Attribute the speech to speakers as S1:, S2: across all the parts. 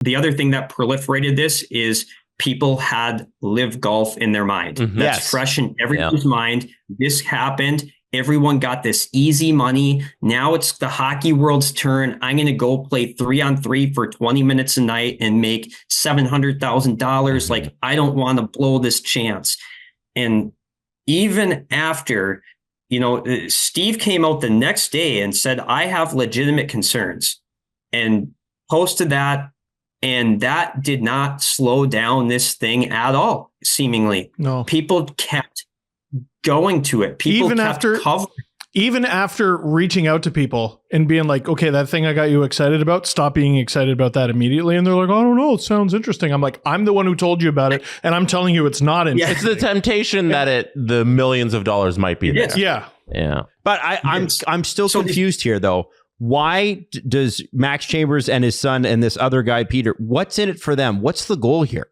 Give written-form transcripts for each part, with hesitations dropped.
S1: the other thing that proliferated this is people had live golf in their mind. That's fresh in everyone's mind. This happened. Everyone got this easy money. Now it's the hockey world's turn. I'm going to go play 3-on-3 for 20 minutes a night and make $700,000. Like, I don't want to blow this chance. And even after, Steve came out the next day and said, I have legitimate concerns, and posted that. And that did not slow down this thing at all, seemingly.
S2: No.
S1: People kept going to it. People
S2: even after reaching out to people and being like, okay, that thing I got you excited about, stop being excited about that immediately. And they're like, I don't know, it sounds interesting. I'm like, I'm the one who told you about it, and I'm telling you it's not interesting.
S3: It's the temptation that the millions of dollars might be there.
S2: Yeah.
S4: But I'm still confused here, though. Why does Max Chambers and his son and this other guy, Peter, what's in it for them? What's the goal here?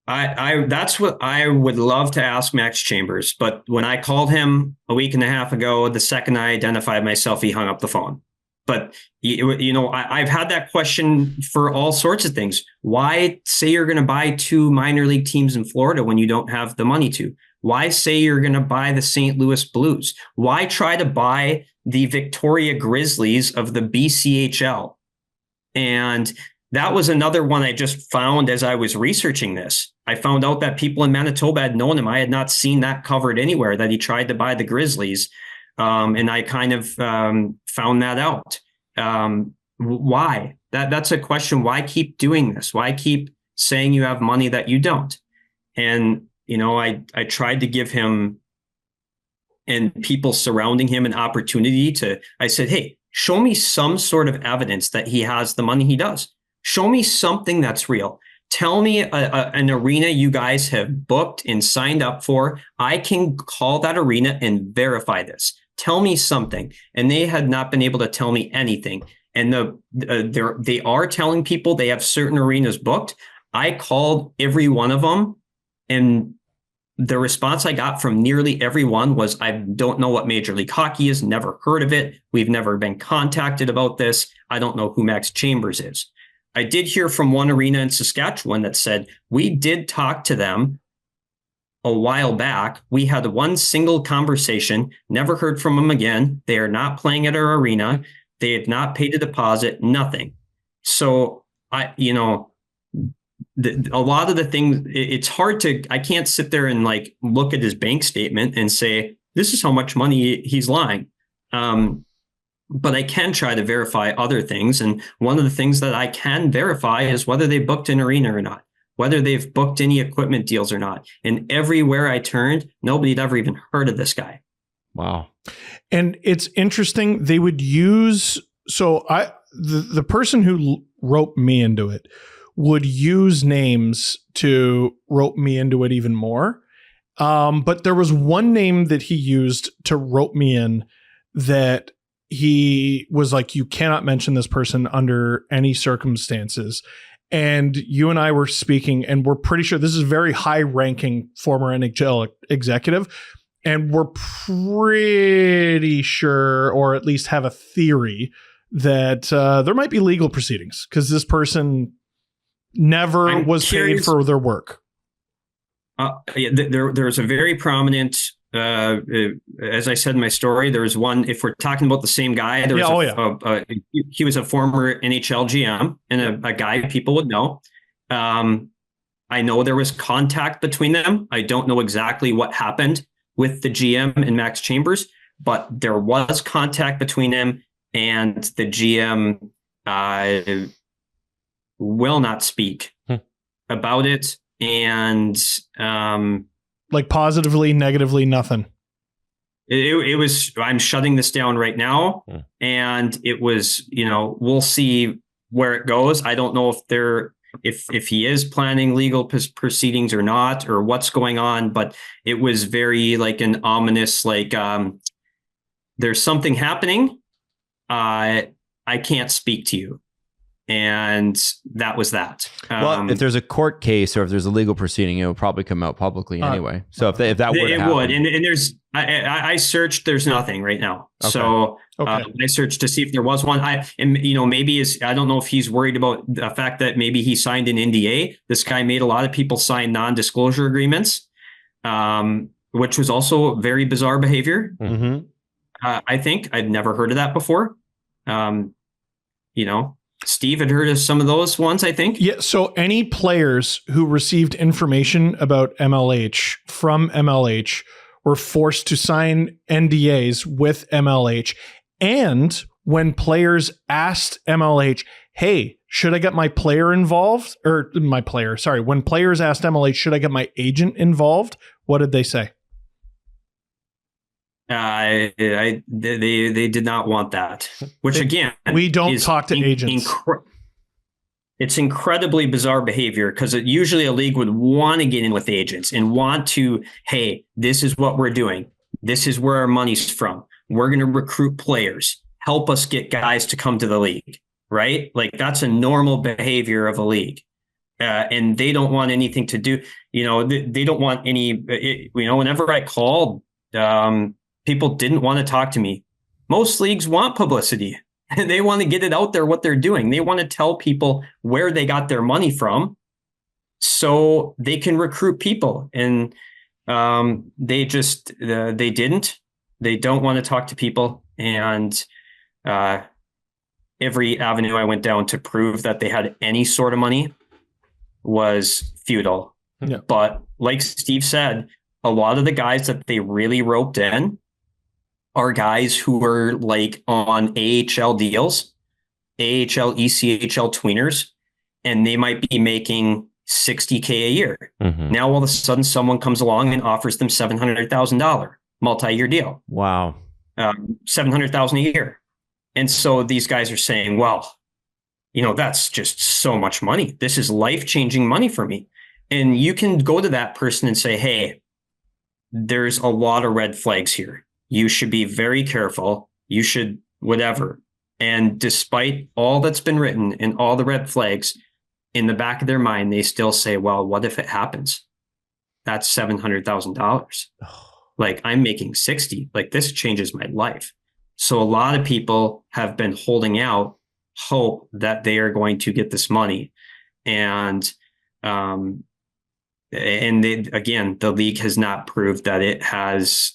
S1: That's what I would love to ask Max Chambers. But when I called him a week and a half ago, the second I identified myself, he hung up the phone. But, I've had that question for all sorts of things. Why say you're going to buy 2 minor league teams in Florida when you don't have the money to? Why say you're going to buy the St. Louis Blues? Why try to buy the Victoria Grizzlies of the BCHL? And that was another one I just found as I was researching this. I found out that people in Manitoba had known him. I had not seen that covered anywhere, that he tried to buy the Grizzlies. And I kind of found that out. Why? That's a question. Why keep doing this? Why keep saying you have money that you don't? And, I tried to give him and people surrounding him an opportunity I said, hey, show me some sort of evidence that he has the money he does. Show me something that's real. Tell me an arena you guys have booked and signed up for. I can call that arena and verify this. Tell me something. And they had not been able to tell me anything. And they are telling people they have certain arenas booked. I called every one of them, and the response I got from nearly everyone was, I don't know what Major League Hockey is, never heard of it. We've never been contacted about this. I don't know who Max Chambers is. I did hear from one arena in Saskatchewan that said, we did talk to them a while back. We had one single conversation, never heard from them again. They are not playing at our arena. They have not paid a deposit, nothing. So a lot of the things, it's hard I can't sit there and look at his bank statement and say, this is how much money he's lying. But I can try to verify other things. And one of the things that I can verify is whether they booked an arena or not, whether they've booked any equipment deals or not. And everywhere I turned, nobody had ever even heard of this guy.
S4: Wow.
S2: And it's interesting. They would use, the person who roped me into it would use names to rope me into it even more. But there was one name that he used to rope me in that he was like, you cannot mention this person under any circumstances. And you and I were speaking, and we're pretty sure this is a very high-ranking former NHL executive. And we're pretty sure, or at least have a theory, that there might be legal proceedings because this person never was paid for their work.
S1: There's a very prominent, as I said in my story, there's one, if we're talking about the same guy, he was a former NHL GM and a guy people would know. I know there was contact between them. I don't know exactly what happened with the GM and Max Chambers, but there was contact between them, and the GM will not speak about it. And
S2: positively, negatively, nothing.
S1: It was, I'm shutting this down right now. And it was, we'll see where it goes. I don't know if he is planning legal proceedings or not, or what's going on, but it was very an ominous, there's something happening. I can't speak to you. And that was that.
S4: Well, if there's a court case or if there's a legal proceeding, it will probably come out publicly anyway. So if that were to happen,
S1: it would. And there's, I searched, there's nothing right now.
S4: Okay.
S1: So
S2: Okay.
S1: I searched to see if there was one. Maybe I don't know if he's worried about the fact that maybe he signed an NDA. This guy made a lot of people sign non-disclosure agreements, which was also very bizarre behavior.
S4: Mm-hmm.
S1: I think I'd never heard of that before. Steve had heard of some of those ones, I think.
S2: Yeah. So any players who received information about MLH from MLH were forced to sign NDAs with MLH. And when players asked MLH, hey, should I get my player involved? When players asked MLH, should I get my agent involved? What did they say?
S1: They did not want that, which again,
S2: we don't talk to agents.
S1: It's incredibly bizarre behavior because usually a league would want to get in with agents and want to, hey, this is what we're doing. This is where our money's from. We're going to recruit players. Help us get guys to come to the league, right? Like that's a normal behavior of a league. And they don't want anything to do, they don't want any, whenever I called, people didn't want to talk to me. Most leagues want publicity. They want to get it out there what they're doing. They want to tell people where they got their money from so they can recruit people. And they didn't. They don't want to talk to people. And every avenue I went down to prove that they had any sort of money was futile.
S2: Yeah.
S1: But like Steve said, a lot of the guys that they really roped in are guys who were like on AHL deals, AHL, ECHL tweeners, and they might be making $60K a year.
S4: Mm-hmm.
S1: Now, all of a sudden, someone comes along and offers them $700,000 multi-year deal.
S4: Wow.
S1: $700,000 a year. And so these guys are saying, well, that's just so much money. This is life-changing money for me. And you can go to that person and say, hey, there's a lot of red flags here. You should be very careful. You should whatever. And despite all that's been written and all the red flags, in the back of their mind, they still say, well, what if it happens? That's $700,000. Like I'm making 60. Like this changes my life. So a lot of people have been holding out hope that they are going to get this money. And the league has not proved that it has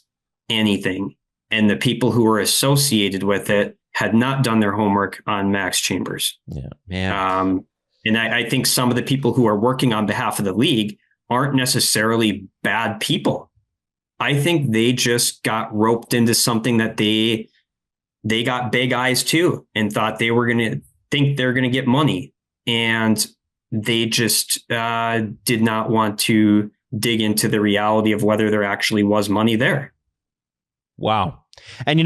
S1: anything. And the people who were associated with it had not done their homework on Max Chambers.
S4: Yeah, man.
S1: And I think some of the people who are working on behalf of the league aren't necessarily bad people. I think they just got roped into something that they got big eyes too and thought they were going to think they're going to get money. And they just did not want to dig into the reality of whether there actually was money there.
S4: Wow. And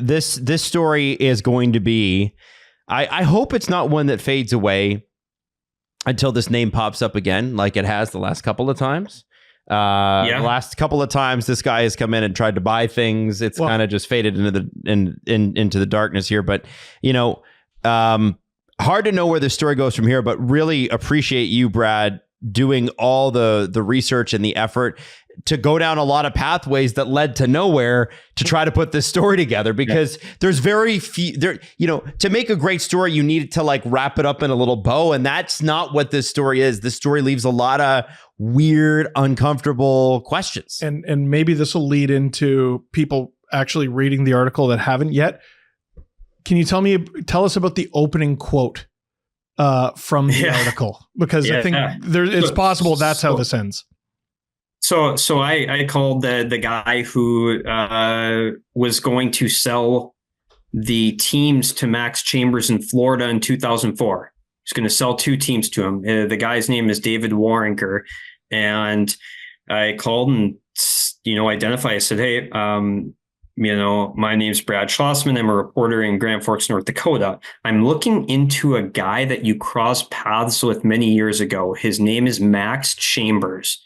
S4: this story is going to be, I hope it's not one that fades away until this name pops up again, like it has the last couple of times. The last couple of times this guy has come in and tried to buy things, it's kind of just faded into the darkness here. But hard to know where the story goes from here. But really appreciate you, Brad, doing all the research and the effort to go down a lot of pathways that led to nowhere to try to put this story together, because there's very few there, to make a great story, you need to like wrap it up in a little bow. And that's not what this story is. This story leaves a lot of weird, uncomfortable questions.
S2: And maybe this will lead into people actually reading the article that haven't yet. Can you tell us about the opening quote from the article? Because I think it's possible that's how this ends.
S1: So I called the guy who was going to sell the teams to Max Chambers in Florida in 2004. He's going to sell 2 teams to him. The guy's name is David Warrenker. And I called and, identified. I said, hey, my name's Brad Schlossman. I'm a reporter in Grand Forks, North Dakota. I'm looking into a guy that you crossed paths with many years ago. His name is Max Chambers.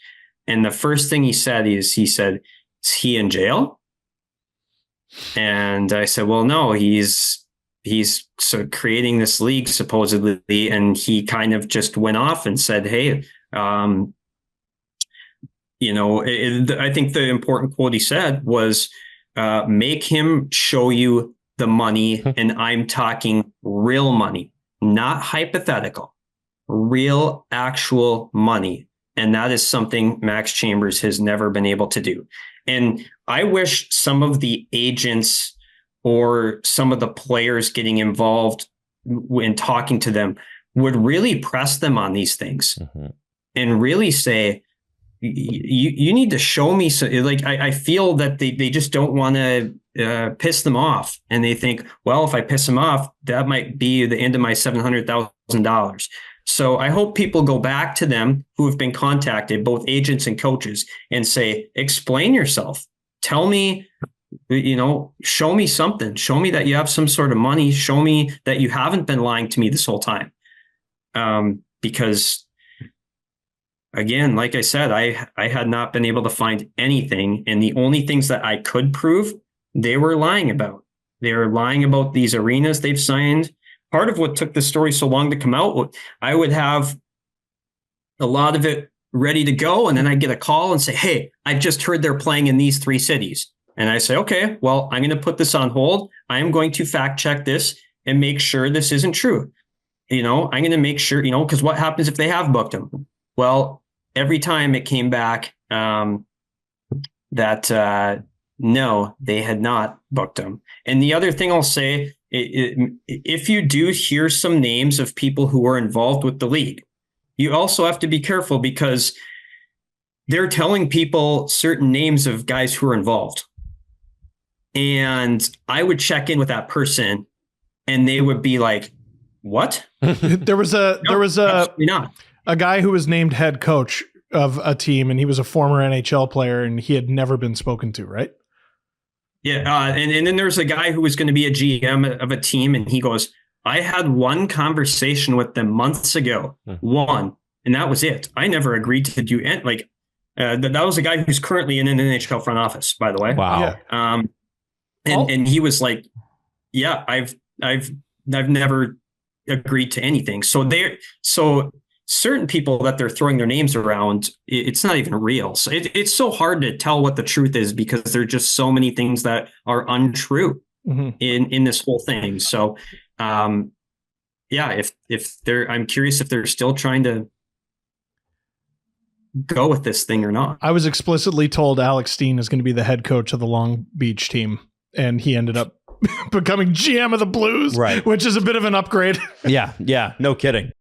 S1: And the first thing he said, is he in jail? And I said, well, no, he's he's sort of creating this league supposedly, and he kind of just went off and said, "Hey, I think the important quote he said was, make him show you the money, and I'm talking real money, not hypothetical, real actual money." And that is something Max Chambers has never been able to do. And I wish some of the agents or some of the players getting involved when talking to them would really press them on these things and really say, you need to show me. So, like, I feel that they just don't want to piss them off. And they think, well, if I piss them off, that might be the end of my $700,000. So I hope people go back to them who have been contacted, both agents and coaches, and say, explain yourself. Tell me, show me something. Show me that you have some sort of money. Show me that you haven't been lying to me this whole time. Because, again, like I said, I had not been able to find anything. And the only things that I could prove, they were lying about. They were lying about these arenas they've signed. Part of what took the story so long to come out, I would have a lot of it ready to go. And then I'd get a call and say, "Hey, I just heard they're playing in these 3 cities." And I say, "Okay, well, I'm going to put this on hold. I am going to fact check this and make sure this isn't true. I'm going to make sure, because what happens if they have booked them?" Well, every time it came back that no, they had not booked them. And the other thing I'll say, if you do hear some names of people who are involved with the league, you also have to be careful, because they're telling people certain names of guys who are involved. And I would check in with that person and they would be like, "What?"
S2: There was a guy who was named head coach of a team, and he was a former NHL player, and he had never been spoken to, right?
S1: Yeah. And then there's a guy who was going to be a GM of a team, and he goes, "I had one conversation with them months ago, one, and that was it. I never agreed to do it." Like, that was a guy who's currently in an NHL front office, by the way.
S3: Wow.
S2: Yeah.
S1: And he was like, "Yeah, I've never agreed to anything." So certain people that they're throwing their names around, it's not even real. So it's so hard to tell what the truth is, because there are just so many things that are untrue in this whole thing. So, if I'm curious if they're still trying to go with this thing or not.
S2: I was explicitly told Alex Steen is going to be the head coach of the Long Beach team, and he ended up becoming GM of the Blues,
S4: right?
S2: Which is a bit of an upgrade.
S4: Yeah, no kidding.